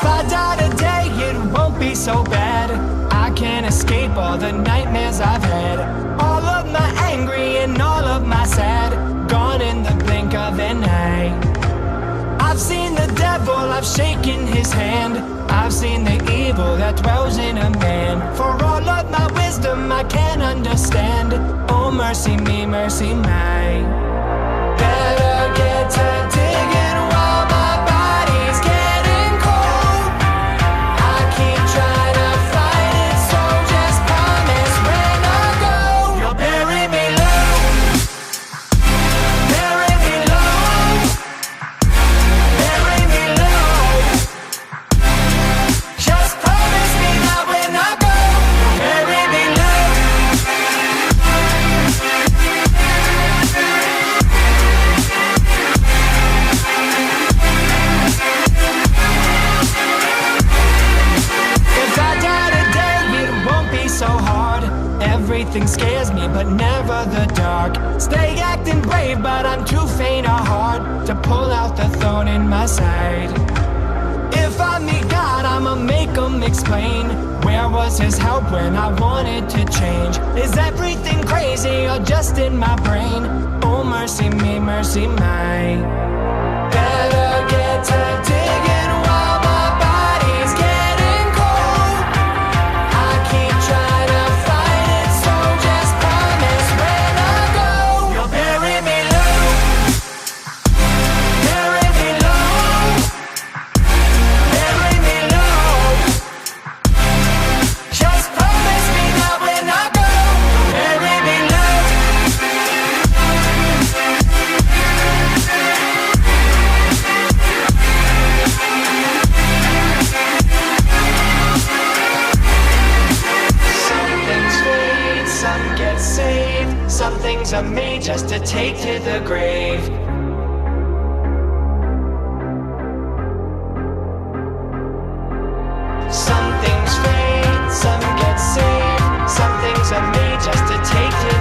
If I die today, it won't be so bad. I can't escape all the nightmares I've had. All of my angry and all of my sad, gone in the blink of an eye. I've seen the devil, I've shaken his hand. I've seen the evil that dwells in a man. For all of my wisdom I can't understand. Oh mercy me, mercy my. Better get to digging while my body's getting cold. I keep trying to fight it, so just promise when I go, you'll bury me low. Bury me low. Bury me low. Just promise me that when I go, you'll bury me low. So hard, everything scares me but never the dark. Stay acting brave but I'm too faint of heart to pull out the thorn in my side. If I meet God I'ma make him explain. Where was his help when I wanted to change? Is everything crazy or just in my brain? Oh mercy me, mercy my. Better get to digging while my body's getting cold. I keep trying to fight it, so just promise when I go, you'll bury me low. Bury me low. Bury me low. Just promise me that when I go, you'll bury me low. Some things fade, some get saved. Some things are made just to take to the grave. Some things fade, some get saved. Some things are made just to take to